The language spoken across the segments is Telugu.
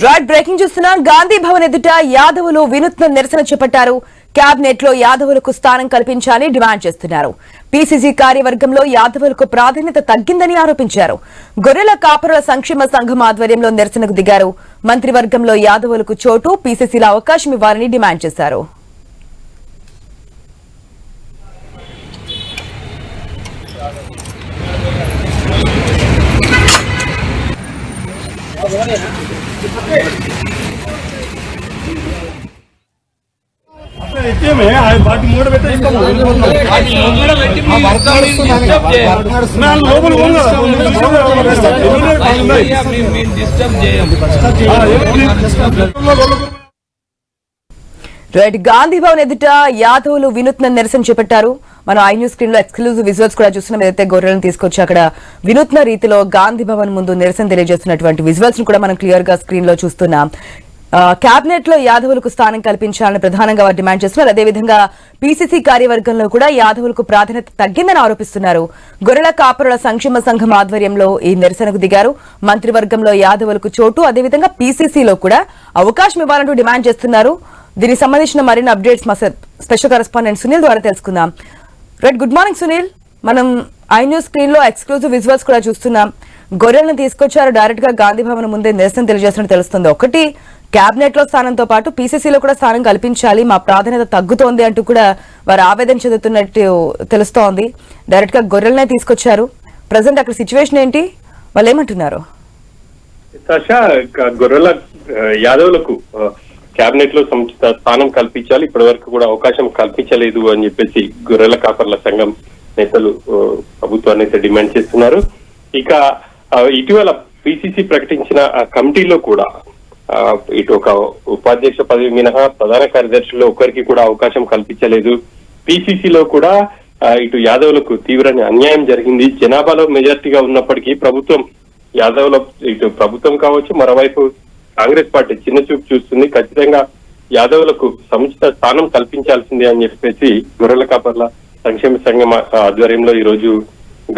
రైట్ బ్రేకింగ్ చూస్తున్నాం. గాంధీ భవన్ ఎదుట యాదవులు వినూత్న నిరసన చేపట్టారు. కేబినెట్ లో యాదవులకు స్థానం కల్పించాలని డిమాండ్ చేస్తున్నారు. పీసీసీ కార్యవర్గంలో యాదవులకు ప్రాధాన్యత తగ్గిందని ఆరోపించారు. గొర్రెల కాపరుల సంక్షేమ సంఘం ఆధ్వర్యంలో నిరసనకు దిగారు. మంత్రివర్గంలో యాదవులకు చోటు, పీసీసీలో అవకాశం ఇవ్వాలని డిమాండ్ చేశారు. రైట్, గాంధీ భవన్ ఎదుట యాదవులు వినూత్న నిరసన చేపట్టారు. మనం ఐ న్యూస్ స్క్రీన్ లో ఎక్స్క్లూజివ్ విజువల్స్ కూడా చూస్తున్నాం. ఏదైతే గొర్రెలను తీసుకొచ్చి అక్కడ వినూత్న రీతిలో గాంధీ భవన్ ముందు నిరసన తెలియజేస్తున్నటువంటి విజువల్స్ ను కూడా మనం క్లియర్ గా స్క్రీన్ లో చూస్తున్నాం. కేబినెట్ లో యాదవులకు స్థానం కల్పించాలని ప్రధానంగా వారు డిమాండ్ చేస్తున్నారు. అదేవిధంగా పీసీసీ కార్యవర్గంలో కూడా యాదవులకు ప్రాధాన్యత తగ్గిందని ఆరోపిస్తున్నారు. గొర్రెల కాపరుల సంక్షేమ సంఘం ఆధ్వర్యంలో ఈ నిరసనకు దిగారు. మంత్రివర్గంలో యాదవులకు చోటు, అదేవిధంగా పీసీసీలో కూడా అవకాశం ఇవ్వాలంటూ డిమాండ్ చేస్తున్నారు. దీనికి సంబంధించిన మరిన్ని అప్డేట్స్ మా స్పెషల్ కరెస్పాండెంట్ సునీల్ ద్వారా తెలుసుకుందాం. Right, good morning Sunil. మనం ఐ న్యూస్ స్క్రీన్ లో ఎక్స్క్లూజివ్ విజువల్స్ కూడా చూస్తున్నాం. గొర్రెలను తీసుకొచ్చారు, డైరెక్ట్ గా గాంధీ భవన్ ముందే నిరసన తెలియజేస్తున్నట్టు తెలుస్తుంది. ఒకటి, కేబినెట్ లో స్థానంతో పాటు పీసీసీలో కూడా స్థానం కల్పించాలి, మా ప్రాధాన్యత తగ్గుతోంది అంటూ కూడా వారు ఆవేదన చెందుతున్నట్టు తెలుస్తోంది. డైరెక్ట్ గా గొర్రెలనే తీసుకొచ్చారు. ప్రజెంట్ అక్కడ సిచ్యువేషన్ ఏంటి, వాళ్ళు ఏమంటున్నారు? గొర్రెల యాదవులకు కేబినెట్ లో సముచిత స్థానం కల్పించాలి, ఇప్పటి వరకు కూడా అవకాశం కల్పించలేదు అని చెప్పేసి గొర్రెల కాపర్ల సంఘం నేతలు ప్రభుత్వాన్ని అయితే డిమాండ్ చేస్తున్నారు. ఇక ఇటీవల పీసీసీ ప్రకటించిన కమిటీలో కూడా ఇటు ఒక ఉపాధ్యక్ష పదవి మినహా ప్రధాన కార్యదర్శుల్లో ఒకరికి కూడా అవకాశం కల్పించలేదు. పీసీసీలో కూడా ఇటు యాదవులకు తీవ్ర అన్యాయం జరిగింది. జనాభాలో మెజార్టీగా ఉన్నప్పటికీ ప్రభుత్వం యాదవుల ఇటు ప్రభుత్వం కావచ్చు, మరోవైపు కాంగ్రెస్ పార్టీ చిన్న చూపు చూస్తుంది. ఖచ్చితంగా యాదవులకు సముచిత స్థానం కల్పించాల్సిందే అని చెప్పేసి గొర్రెల కాపర్ల సంక్షేమ సంఘం ఆధ్వర్యంలో ఈ రోజు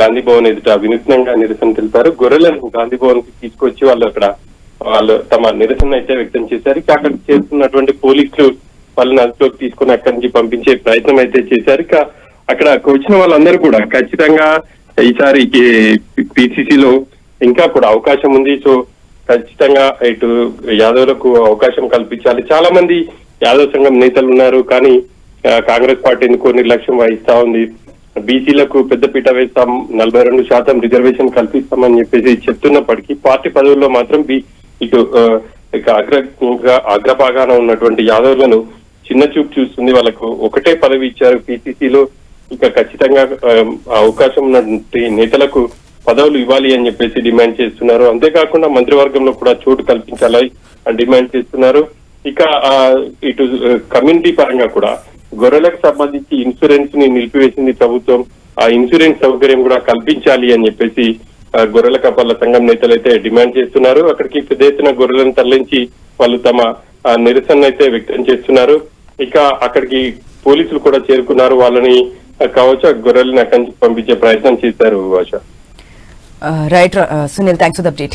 గాంధీ భవన్ ఎదుట వినూత్నంగా నిరసన తెలిపారు. గొర్రెలను గాంధీ భవన్ కి తీసుకొచ్చి వాళ్ళు తమ నిరసన అయితే వ్యక్తం చేశారు. ఇక అక్కడ చేస్తున్నటువంటి పోలీసులు వాళ్ళని అదుపులోకి తీసుకుని అక్కడి నుంచి పంపించే ప్రయత్నం అయితే చేశారు. ఇక అక్కడ వచ్చిన వాళ్ళందరూ కూడా ఖచ్చితంగా ఈసారి పీసీసీలో ఇంకా కూడా అవకాశం ఉంది, సో ఖచ్చితంగా ఇటు యాదవులకు అవకాశం కల్పించాలి. చాలా మంది యాదవ్ సంఘం నేతలు ఉన్నారు, కానీ కాంగ్రెస్ పార్టీ ఎందుకో నిర్లక్ష్యం వహిస్తా ఉంది. బీసీలకు పెద్దపీట వేస్తాం, 42% రిజర్వేషన్ కల్పిస్తామని చెప్పేసి చెప్తున్నప్పటికీ పార్టీ పదవుల్లో మాత్రం ఇటు అగ్రభాగాన ఉన్నటువంటి యాదవులను చిన్న చూపు చూస్తుంది. వాళ్ళకు ఒకటే పదవి ఇచ్చారు పీసీసీలో. ఇక ఖచ్చితంగా అవకాశం ఉన్నటువంటి నేతలకు పదవులు ఇవ్వాలి అని చెప్పేసి డిమాండ్ చేస్తున్నారు. అంతేకాకుండా మంత్రివర్గంలో కూడా చోటు కల్పించాలి అని డిమాండ్ చేస్తున్నారు. ఇక ఇటు కమ్యూనిటీ పరంగా కూడా గొర్రెలకు సంబంధించి ఇన్సూరెన్స్ ని నిలిపివేసింది ప్రభుత్వం. ఆ ఇన్సూరెన్స్ సౌకర్యం కూడా కల్పించాలి అని చెప్పేసి గొర్రెల కాపర్ల సంఘం నేతలు అయితే డిమాండ్ చేస్తున్నారు. అక్కడికి పెద్ద ఎత్తున గొర్రెలను తరలించి వాళ్ళు తమ నిరసన అయితే వ్యక్తం చేస్తున్నారు. ఇక అక్కడికి పోలీసులు కూడా చేరుకున్నారు. వాళ్ళని కావచ్చు గొర్రెలను అక్కడి నుంచి పంపించే ప్రయత్నం చేశారు. Right Sunil, thanks for the update.